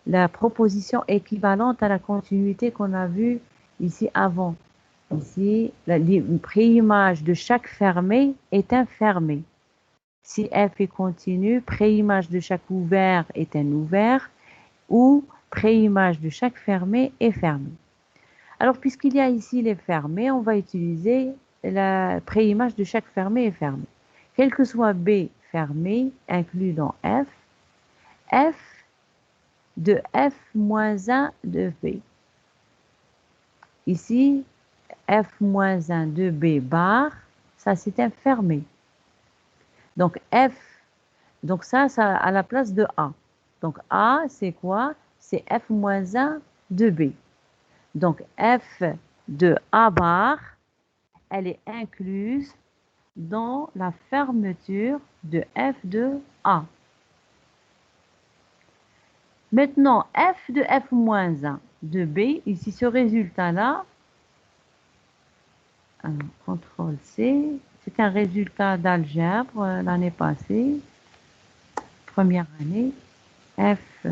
la proposition équivalente à la continuité qu'on a vue ici avant. Ici, la préimage de chaque fermé est un fermé. Si F est continu, préimage de chaque ouvert est un ouvert ou préimage de chaque fermé est fermé. Alors, puisqu'il y a ici les fermés, on va utiliser la préimage de chaque fermé est fermé. Quel que soit B fermé, inclus dans F, F de F moins 1 de B. Ici, F moins 1 de B bar, ça c'est un fermé. Donc F, donc ça à la place de A. Donc A, c'est quoi? C'est F moins 1 de B. Donc F de A bar, elle est incluse dans la fermeture de F de A. Maintenant, F de F moins 1 de B, ici ce résultat-là, CTRL C, c'est un résultat d'algèbre l'année passée, première année, F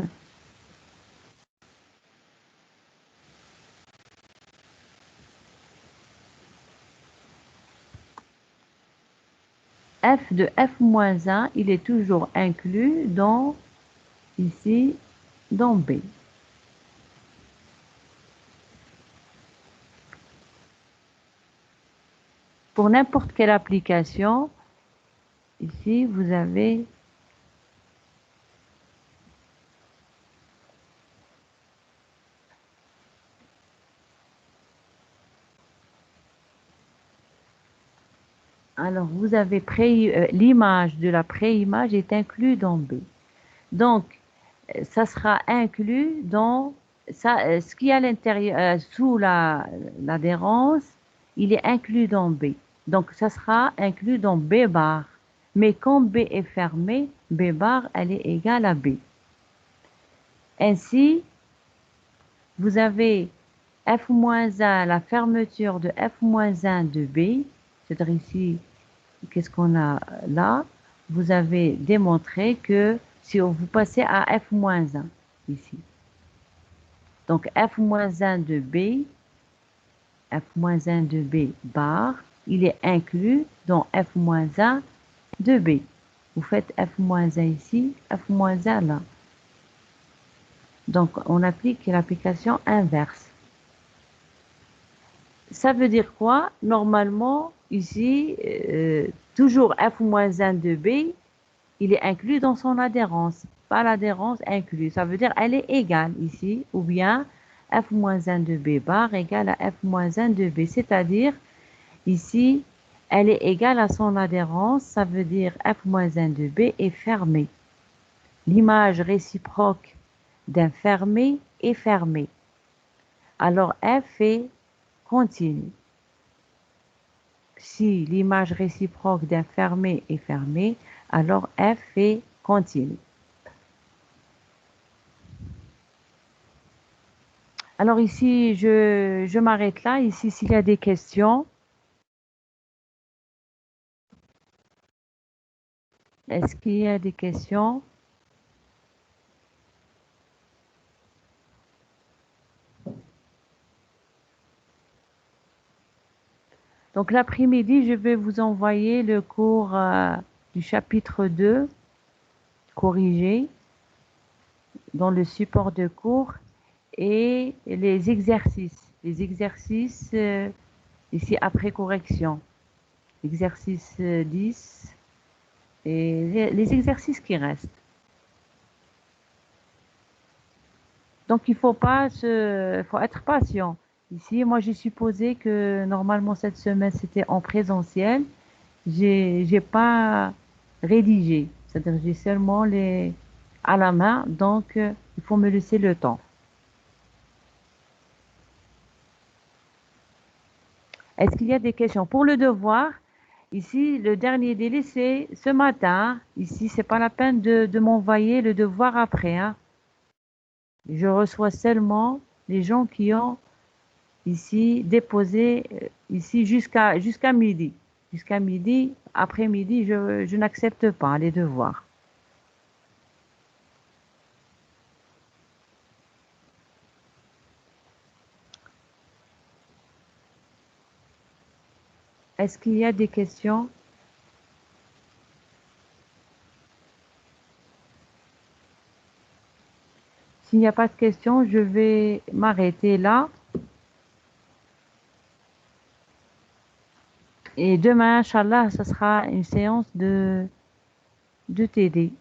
F de F moins 1, il est toujours inclus dans, ici, dans B. Pour n'importe quelle application, ici, vous avez alors vous avez l'image de la préimage est inclue dans B. Donc, ça sera inclus dans ça, ce qui est à l'intérieur, sous l'adhérence, il est inclus dans B. Donc, ça sera inclus dans B bar. Mais quand B est fermé, B bar, elle est égale à B. Ainsi, vous avez F-1, la fermeture de F-1 de B, c'est-à-dire ici, qu'est-ce qu'on a là? Vous avez démontré que si vous passez à F-1 ici, donc F-1 de B, F-1 de B bar, il est inclus dans F-1 de B. Vous faites F-1 ici, F-1 là. Donc, on applique l'application inverse. Ça veut dire quoi? Normalement, ici, toujours F-1 de B, il est inclus dans son adhérence. Pas l'adhérence inclus. Ça veut dire elle est égale ici, ou bien F-1 de B bar égale à F-1 de B. C'est-à-dire, ici, elle est égale à son adhérence. Ça veut dire F-1 de B est fermée. L'image réciproque d'un fermé est fermée. Alors F est continue. Si l'image réciproque d'un fermé est fermée, alors F est continue. Alors ici, je m'arrête là. Ici, s'il y a des questions. Est-ce qu'il y a des questions? Donc l'après-midi, je vais vous envoyer le cours du chapitre 2, corrigé, dans le support de cours, et les exercices. Les exercices ici après correction. Exercice 10 et les exercices qui restent. Donc il faut être patient. Ici, moi j'ai supposé que normalement cette semaine c'était en présentiel. J'ai pas rédigé, c'est-à-dire j'ai seulement les à la main, donc il faut me laisser le temps. Est-ce qu'il y a des questions? Pour le devoir, ici le dernier délai c'est ce matin. Ici, c'est pas la peine de m'envoyer le devoir après, hein. Je reçois seulement les gens qui ont ici déposé ici jusqu'à midi. Jusqu'à midi. Après-midi, je n'accepte pas les devoirs. Est-ce qu'il y a des questions? S'il n'y a pas de questions, je vais m'arrêter là. Et demain, Inch'Allah, ce sera une séance de TD.